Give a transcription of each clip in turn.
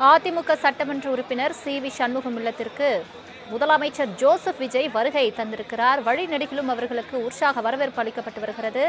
அதிமுக சட்டமன்ற உறுப்பினர் சி.வி. சண்முகம் இல்லத்திற்கு முதலமைச்சர் ஜோசப் விஜய் வருகை தந்திருக்கிறார். வழிநெடுகிலும் அவர்களுக்கு உற்சாக வரவேற்பு அளிக்கப்பட்டு வருகிறது.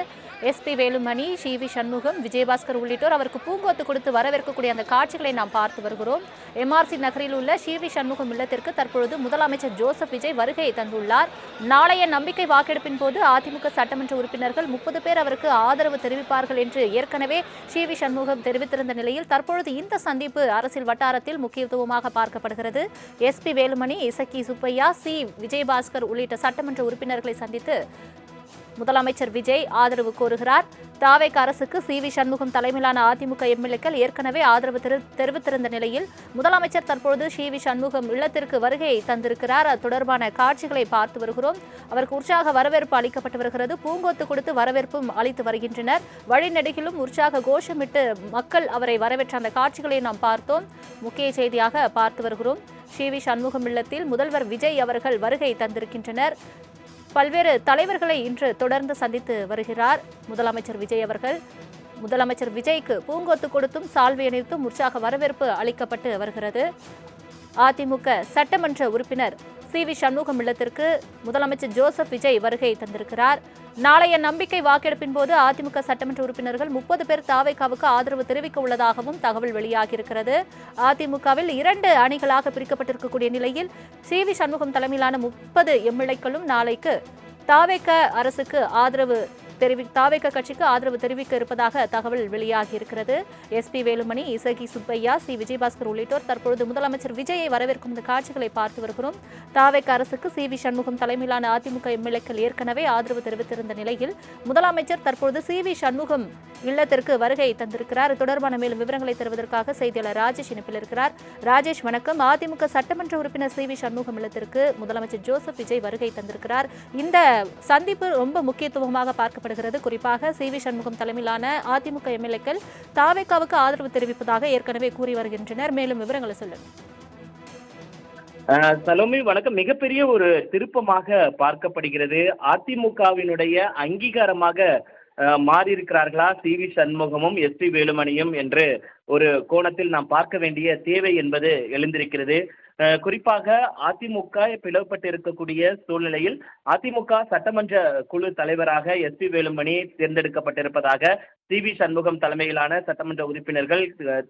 எஸ்.பி. வேலுமணி, சி.வி. சண்முகம், விஜயபாஸ்கர் உள்ளிட்டோர் அவருக்கு பூங்கொத்து கொடுத்து வரவேற்கக்கூடிய அந்த காட்சிகளை நாம் பார்த்து வருகிறோம். எம்.ஆர்.சி. நகரில் உள்ள சி.வி. சண்முகம் இல்லத்திற்கு தற்பொழுது முதலமைச்சர் ஜோசப் விஜய் வருகை தந்துள்ளார். நாளைய நம்பிக்கை வாக்கெடுப்பின் போது அதிமுக சட்டமன்ற உறுப்பினர்கள் 30 பேர் அவருக்கு ஆதரவு தெரிவிப்பார்கள் என்று ஏற்கனவே சி.வி. சண்முகம் தெரிவித்திருந்த நிலையில் தற்பொழுது இந்த சந்திப்பு அரசியல் வட்டாரத்தில் முக்கியத்துவமாக பார்க்கப்படுகிறது. எஸ்.பி. வேலுமணி, இசக்கி சுப்பையா, சி. விஜயபாஸ்கர் உள்ளிட்ட சட்டமன்ற உறுப்பினர்களை சந்தித்து முதலமைச்சர் விஜய் ஆதரவு கோருகிறார். தாவேக அரசுக்கு சி.வி. சண்முகம் தலைமையிலான அதிமுக எம்எல்ஏக்கள் ஏற்கனவே ஆதரவு தெரிவித்திருந்த நிலையில் முதலமைச்சர் தற்பொழுது சி.வி. சண்முகம் இல்லத்திற்கு வருகை தந்திருக்கிறார். அது தொடர்பான காட்சிகளை பார்த்து வருகிறோம். அவருக்கு உற்சாக வரவேற்பு அளிக்கப்பட்டு வருகிறது. பூங்கொத்து கொடுத்து வரவேற்பும் அளித்து வருகின்றனர். வழிநெடுகிலும் உற்சாக கோஷமிட்டு மக்கள் அவரை வரவேற்ற அந்த காட்சிகளை நாம் பார்த்தோம். முக்கிய செய்தியாக பார்த்து வருகிறோம். சி.வி. சண்முகம் இல்லத்தில் முதல்வர் விஜய் அவர்கள் வருகை தந்திருக்கின்றனர். பல்வேறு தலைவர்களை இன்று தொடர்ந்து சந்தித்து வருகிறார் முதலமைச்சர் விஜய் அவர்கள். முதலமைச்சர் விஜய்க்கு பூங்கொத்து கொடுத்தும் சால்வை அணிவித்தும் உற்சாக வரவேற்பு அளிக்கப்பட்டு வருகிறது. அதிமுக சட்டமன்ற உறுப்பினர் சி.வி. சண்முகம் இல்லத்திற்கு முதலமைச்சர் ஜோசப் விஜய் வருகை தந்திருக்கிறார். நாளைய நம்பிக்கை வாக்கெடுப்பின் போது அதிமுக சட்டமன்ற உறுப்பினர்கள் 30 பேர் தாவேகாவுக்கு ஆதரவு தெரிவிக்க உள்ளதாகவும் தகவல் வெளியாகியிருக்கிறது. அதிமுகவில் 2 அணிகளாக பிரிக்கப்பட்டிருக்கக்கூடிய நிலையில் சி.வி. சண்முகம் தலைமையிலான 30 எம்எல்ஏக்களும் நாளைக்கு தாவேக அரசுக்கு தாவேக கட்சிக்கு ஆதரவு தெரிவிக்க இருப்பதாக தகவல் வெளியாகியிருக்கிறது. எஸ்.பி. வேலுமணி, இசக்கி சுப்பையா, சி. விஜயபாஸ்கர் உள்ளிட்டோர் தற்பொழுது முதலமைச்சர் விஜயை வரவேற்கும் இந்த காட்சிகளை பார்த்து வருகிறோம். தாவேக அரசுக்கு சி.வி. சண்முகம் தலைமையிலான அதிமுக எம்எல்ஏக்கள் ஏற்கனவே ஆதரவு தெரிவித்திருந்த நிலையில் முதலமைச்சர் தற்பொழுது சி.வி. சண்முகம் இல்லத்திற்கு வருகை தந்திருக்கிறார். தொடர்பான மேலும் விவரங்களை தருவதற்காக செய்தியாளர் ராஜேஷ் இணைப்பில் இருக்கிறார். ராஜேஷ், வணக்கம். அதிமுக சட்டமன்ற உறுப்பினர் சி.வி. சண்முகம் இல்லத்திற்கு முதலமைச்சர் ஜோசப் விஜய் வருகை தந்திருக்கிறார். இந்த சந்திப்பு ரொம்ப முக்கியத்துவமாக பார்க்கப்படுகிறது. குறிப்பாக சி.வி. சண்முகம் தலைமையிலான அதிமுக எம்எல்ஏக்கள் தாவேகாவுக்கு ஆதரவு தெரிவிப்பதாக ஏற்கனவே கூறி வருகின்றனர். மேலும் விவரங்களை சொல்லுங்கள். சலோமி, வணக்கம். மிகப்பெரிய ஒரு திருப்பமாக பார்க்கப்படுகிறது. அதிமுகவினுடைய அங்கீகாரமாக மாறியிருக்கிறார்களா சி.வி. சண்முகமும் எஸ்.பி. வேலுமணியும் என்று ஒரு கோணத்தில் நாம் பார்க்க வேண்டிய தேவை என்பது எழுந்திருக்கிறது. குறிப்பாக அதிமுக பிளவுபட்டு இருக்கக்கூடிய சூழ்நிலையில் அதிமுக சட்டமன்ற குழு தலைவராக எஸ்.பி. வேலுமணி தேர்ந்தெடுக்கப்பட்டிருப்பதாக சி.வி. சண்முகம் தலைமையிலான சட்டமன்ற உறுப்பினர்கள்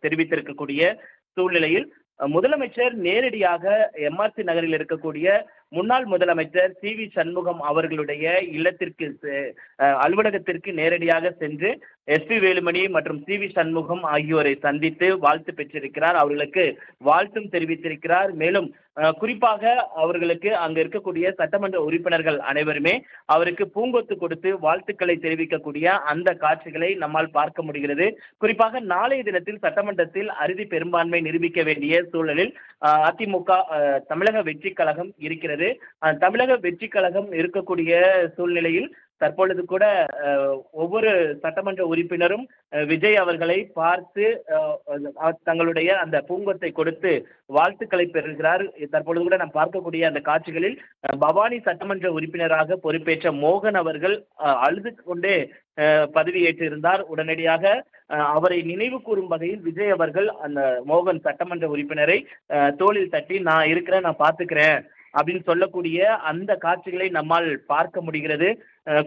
தெரிவித்திருக்கக்கூடிய சூழ்நிலையில் முதலமைச்சர் நேரடியாக எம்.ஆர்.சி. நகரில் இருக்கக்கூடிய முன்னாள் முதலமைச்சர் சி.வி. சண்முகம் அவர்களுடைய இல்லத்திற்கு அலுவலகத்திற்கு நேரடியாக சென்று எஸ்.பி. வேலுமணி மற்றும் சி.வி. சண்முகம் ஆகியோரை சந்தித்து வாழ்த்து பெற்றிருக்கிறார். அவர்களுக்கு வாழ்த்தும் தெரிவித்திருக்கிறார். மேலும் குறிப்பாக அவர்களுக்கு அங்கு இருக்கக்கூடிய சட்டமன்ற உறுப்பினர்கள் அனைவருமே அவருக்கு பூங்கொத்து கொடுத்து வாழ்த்துக்களை தெரிவிக்கக்கூடிய அந்த காட்சிகளை நம்மால் பார்க்க முடிகிறது. குறிப்பாக நாளைய தினத்தில் சட்டமன்றத்தில் அறுதி பெரும்பான்மை நிரூபிக்க வேண்டிய சூழலில் அதிமுக தமிழக வெற்றி கழகம் இருக்கிறது. தமிழக வெற்றி கழகம் இருக்கக்கூடிய சூழ்நிலையில் தற்பொழுது கூட ஒவ்வொரு சட்டமன்ற உறுப்பினரும் விஜய் அவர்களை பார்த்து தங்களுடைய அந்த பூங்கொத்தை கொடுத்து வாழ்த்துக்களை பெறுகிறார். தற்பொழுது கூட நாம் பார்க்கக்கூடிய அந்த காட்சிகளில் பவானி சட்டமன்ற உறுப்பினராக பொறுப்பேற்ற மோகன் அவர்கள் அழுது கொண்டே பதவியேற்றிருந்தார். உடனடியாக அவரை நினைவு கூறும் வகையில் விஜய் அவர்கள் அந்த மோகன் சட்டமன்ற உறுப்பினரை தோளில் தட்டி, நான் இருக்கிறேன், நான் பார்த்துக்கிறேன் அப்படின்னு சொல்லக்கூடிய அந்த காட்சிகளை நம்மால் பார்க்க முடிகிறது.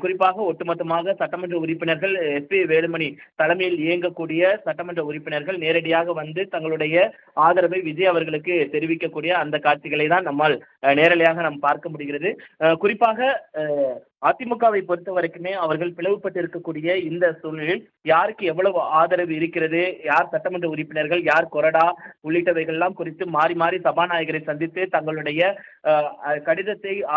குறிப்பாக ஒட்டுமொத்தமாக சட்டமன்ற உறுப்பினர்கள் எஸ்.பி. வேலுமணி தலைமையில் இயங்கக்கூடிய சட்டமன்ற உறுப்பினர்கள் நேரடியாக வந்து தங்களுடைய ஆதரவை விஜய் அவர்களுக்கு தெரிவிக்கக்கூடிய அந்த காட்சிகளை தான் நம்மால் நேரடியாக நாம் பார்க்க முடிகிறது. குறிப்பாக அதிமுகவை பொறுத்த வரைக்குமே அவர்கள் பிளவுபட்டு இருக்கக்கூடிய இந்த சூழ்நிலையில் யாருக்கு எவ்வளவு ஆதரவு இருக்கிறது, யார் சட்டமன்ற உறுப்பினர்கள், யார் கொறடா உள்ளிட்டவைகள்லாம் குறித்து மாறி மாறி சபாநாயகரை சந்தித்து தங்களுடைய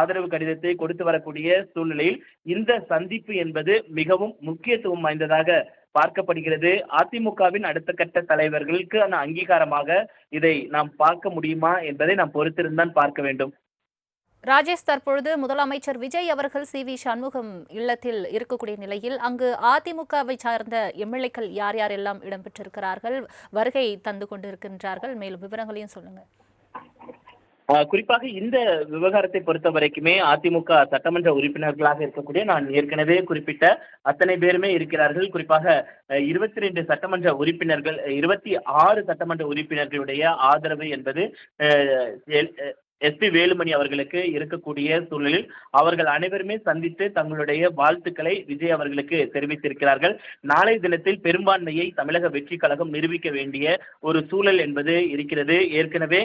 ஆதரவு கடிதத்தை கொடுத்து வரக்கூடிய சூழ்நிலையில் இந்த சந்திப்பு என்பது மிகவும் முக்கியத்துவம் வாய்ந்ததாக பார்க்கப்படுகிறது. அதிமுகவின் அடுத்த கட்ட தலைவர்களுக்கு அந்த அங்கீகாரமாக இதை நாம் பார்க்க முடியுமா என்பதை நாம் பொறுத்திருந்தான் பார்க்க வேண்டும். ராஜேஷ், தற்பொழுது முதலமைச்சர் விஜய் அவர்கள் சி.வி. சண்முகம் இல்லத்தில் இருக்கக்கூடிய நிலையில் அங்கு அதிமுகவை சார்ந்த எம்எல்ஏக்கள் யார் யாரெல்லாம் இடம்பெற்றிருக்கிறார்கள், வருகை தந்து கொண்டிருக்கின்றார்கள், மேலும் விவரங்களையும் சொல்லுங்க. குறிப்பாக இந்த விவகாரத்தை பொறுத்த வரைக்குமே அதிமுக சட்டமன்ற உறுப்பினர்களாக இருக்கக்கூடிய நான் ஏற்கனவே குறிப்பிட்ட அத்தனை பேருமே இருக்கிறார்கள். குறிப்பாக 22 சட்டமன்ற உறுப்பினர்கள் 26 சட்டமன்ற உறுப்பினர்களுடைய ஆதரவு என்பது எஸ்பி வேலுமணி அவர்களுக்கு இருக்கக்கூடிய சூழலில் அவர்கள் அனைவருமே சந்தித்து தங்களுடைய வாழ்த்துக்களை விஜய் அவர்களுக்கு தெரிவித்திருக்கிறார்கள். நாளை தினத்தில் பெரும்பான்மையை தமிழக வெற்றி கழகம் நிரூபிக்க வேண்டிய ஒரு சூழல் என்பது இருக்கிறது. ஏற்கனவே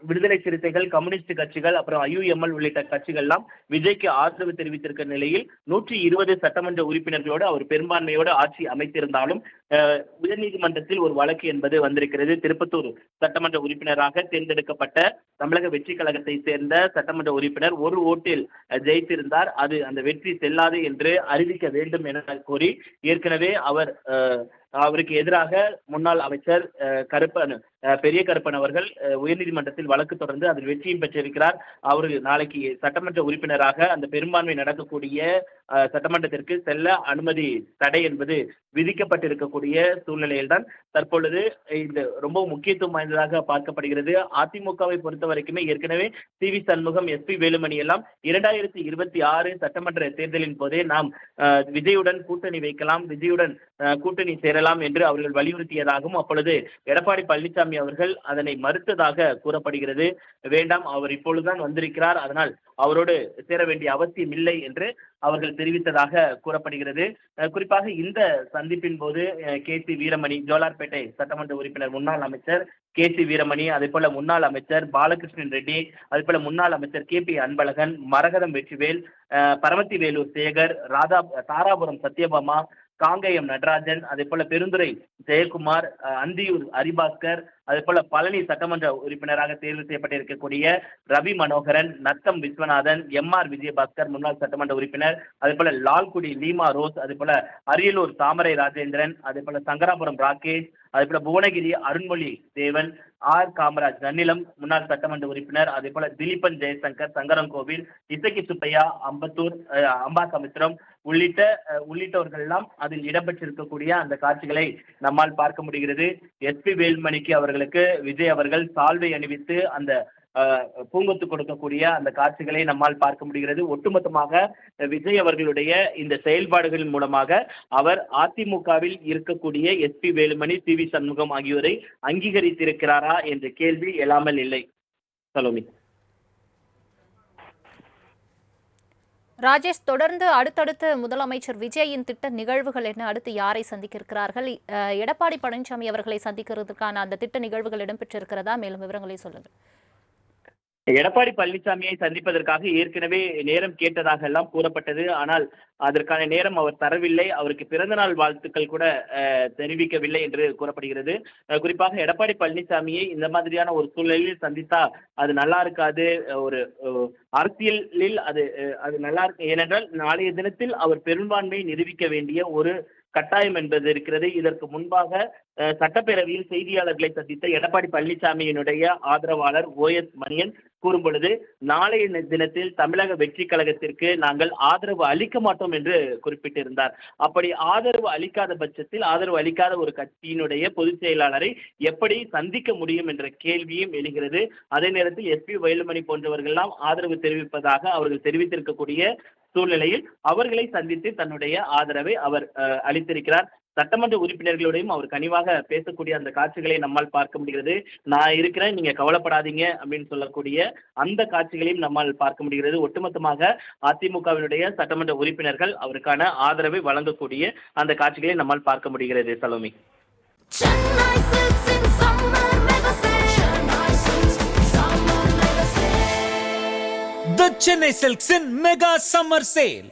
விடுதலை சிறுத்தைகள், கம்யூனிஸ்ட் கட்சிகள், அப்புறம் IUML உள்ளிட்ட கட்சிகள்லாம் விஜய்க்கு ஆதரவு தெரிவித்திருக்கிற நிலையில் 120 சட்டமன்ற உறுப்பினர்களோடு அவர் பெரும்பான்மையோடு ஆட்சி அமைத்திருந்தாலும் உயர்நீதிமன்றத்தில் ஒரு வழக்கு என்பது வந்திருக்கிறது. திருப்பத்தூர் சட்டமன்ற உறுப்பினராக தேர்ந்தெடுக்கப்பட்ட தமிழக வெற்றி கழகத்தை சேர்ந்த சட்டமன்ற உறுப்பினர் ஒரு ஓட்டில் ஜெயித்திருந்தார். அது அந்த வெற்றி செல்லாது என்று அறிவிக்க வேண்டும் என கோரி ஏற்கனவே அவருக்கு எதிராக முன்னாள் அமைச்சர் பெரிய கருப்பன் அவர்கள் உயர்நீதிமன்றத்தில் வழக்கு தொடர்ந்து அதில் வெற்றியும் பெற்றிருக்கிறார். அவர் நாளைக்கு சட்டமன்ற உறுப்பினராக அந்த பெரும்பான்மை நடக்கக்கூடிய சட்டமன்றத்திற்கு செல்ல அனுமதி தடை என்பது விதிக்கப்பட்டிருக்கக்கூடிய சூழ்நிலையில்தான் தற்பொழுது இந்த ரொம்ப முக்கியத்துவம் வாய்ந்ததாக பார்க்கப்படுகிறது. அதிமுகவை பொறுத்த வரைக்குமே ஏற்கனவே CV சண்முகம், SP வேலுமணி எல்லாம் 2026 சட்டமன்ற தேர்தலின் போதே நாம் விஜயுடன் கூட்டணி வைக்கலாம், விஜயுடன் கூட்டணி சேரலாம் என்று அவர்கள் வலியுறுத்தியதாகவும் அப்பொழுது எடப்பாடி பழனிசாமி அவர்கள் அதனை மறுத்ததாக கூறப்படுகிறது. வேண்டாம், அவர் இப்பொழுதுதான் வந்திருக்கிறார், அதனால் அவரோடு சேர வேண்டிய அவசியம் இல்லை என்று அவர்கள் தெரிவித்ததாக கூறப்படுகிறது. குறிப்பாக இந்த சந்திப்பின் போது KC வீரமணி, ஜோலார்பேட்டை சட்டமன்ற உறுப்பினர் முன்னாள் அமைச்சர் KC வீரமணி, அதே போல முன்னாள் அமைச்சர் பாலகிருஷ்ணன் ரெட்டி, அதே போல முன்னாள் அமைச்சர் KP அன்பழகன், மரகதம் வெற்றிவேல், பரமத்தி வேலூர் சேகர், தாராபுரம் சத்யபாமா, காங்கேயம் நடராஜன், அதே போல பெருந்துறை ஜெயக்குமார், அந்தியூர் ஹரிபாஸ்கர், அதே போல பழனி சட்டமன்ற உறுப்பினராக தேர்வு செய்யப்பட்டிருக்கக்கூடிய ரவி மனோகரன், நத்தம் விஸ்வநாதன், MR விஜயபாஸ்கர் முன்னாள் சட்டமன்ற உறுப்பினர், அதே போல லால்குடி லீமா ரோஸ், அதே போல அரியலூர் தாமரை ராஜேந்திரன், அதே போல சங்கராபுரம் ராகேஷ், அதே போல புவனகிரி அருண்மொழி தேவன், காமராஜ் நன்னிலம் முன்னாள் சட்டமன்ற உறுப்பினர், அதே போல திலீபன் ஜெயசங்கர் சங்கரன்கோவில், இசக்கி சுப்பையா அம்பத்தூர், அம்பாசமுத்திரம் உள்ளிட்டவர்கள் எல்லாம் அதில் இடம்பெற்றிருக்கக்கூடிய அந்த காட்சிகளை நம்மால் பார்க்க முடிகிறது. SP வேலுமணிக்கு அவர்களுக்கு விஜய் அவர்கள் சால்வை அணிவித்து அந்த பூங்கொத்து கொடுக்கக்கூடிய அந்த காட்சிகளை நம்மால் பார்க்க முடிகிறது. ஒட்டுமொத்தமாக விஜய் அவர்களுடைய இந்த செயல்பாடுகளின் மூலமாக அவர் அதிமுகவில் இருக்கக்கூடிய SP வேலுமணி, CV சண்முகம் ஆகியோரை அங்கீகரித்திருக்கிறாரா என்ற கேள்வி எழாமல் இல்லை. சலோமி. ராஜேஷ், தொடர்ந்து அடுத்தடுத்து முதலமைச்சர் விஜயின் திட்ட நிகழ்வுகள் என்ன? அடுத்து யாரை சந்திக்க இருக்கிறார்கள்? எடப்பாடி பழனிசாமி அவர்களை சந்திக்கிறதுக்கான அந்த திட்ட நிகழ்வுகள் இடம்பெற்றிருக்கிறதா? மேலும் விவரங்களை சொல்லுங்கள். எடப்பாடி பழனிசாமியை சந்திப்பதற்காக ஏற்கனவே நேரம் கேட்டதாக எல்லாம் கூறப்பட்டது. ஆனால் அதற்கான நேரம் அவர் தரவில்லை. அவருக்கு பிறந்தநாள் வாழ்த்துக்கள் கூட தெரிவிக்கவில்லை என்று கூறப்படுகிறது. குறிப்பாக எடப்பாடி பழனிசாமியை இந்த மாதிரியான ஒரு சூழலில் சந்தித்தா அது நல்லா இருக்காது. ஒரு அரசியலில் அது நல்லா இருக்கு. ஏனென்றால் நாளைய தினத்தில் அவர் பெரும்பான்மையை நிரூபிக்க வேண்டிய ஒரு கட்டாயம் என்பது இருக்கிறது. இதற்கு முன்பாக சட்டப்பேரவையில் செய்தியாளர்களை சந்தித்த எடப்பாடி பழனிசாமியினுடைய ஆதரவாளர் OS மணியன் கூறும் பொழுது, நாளைய தினத்தில் தமிழக வெற்றி கழகத்திற்கு நாங்கள் ஆதரவு அளிக்க மாட்டோம் என்று குறிப்பிட்டிருந்தார். அப்படி ஆதரவு அளிக்காத பட்சத்தில் ஆதரவு அளிக்காத ஒரு கட்சியினுடைய பொதுச் செயலாளரை எப்படி சந்திக்க முடியும் என்ற கேள்வியும் எழுகிறது. அதே நேரத்தில் SP வேலுமணி போன்றவர்கள்லாம் ஆதரவு தெரிவிப்பதாக அவர்கள் தெரிவித்திருக்கக்கூடிய சூழ்நிலையில் அவர்களை சந்தித்து தன்னுடைய ஆதரவை அவர் அளித்திருக்கிறார். சட்டமன்ற உறுப்பினர்களோடையும் அவர் கனிவாக பேசக்கூடிய அந்த காட்சிகளை நம்மால் பார்க்க முடிகிறது. நான் இருக்கிறேன், நீங்க கவலைப்படாதீங்க அப்படின்னு சொல்லக்கூடிய அந்த காட்சிகளையும் நம்மால் பார்க்க முடிகிறது. ஒட்டுமொத்தமாக அதிமுகவினுடைய சட்டமன்ற உறுப்பினர்கள் அவருக்கான ஆதரவை வழங்கக்கூடிய அந்த காட்சிகளை நம்மால் பார்க்க முடிகிறது. Salome. The Chennai Silks in Mega Summer Sale.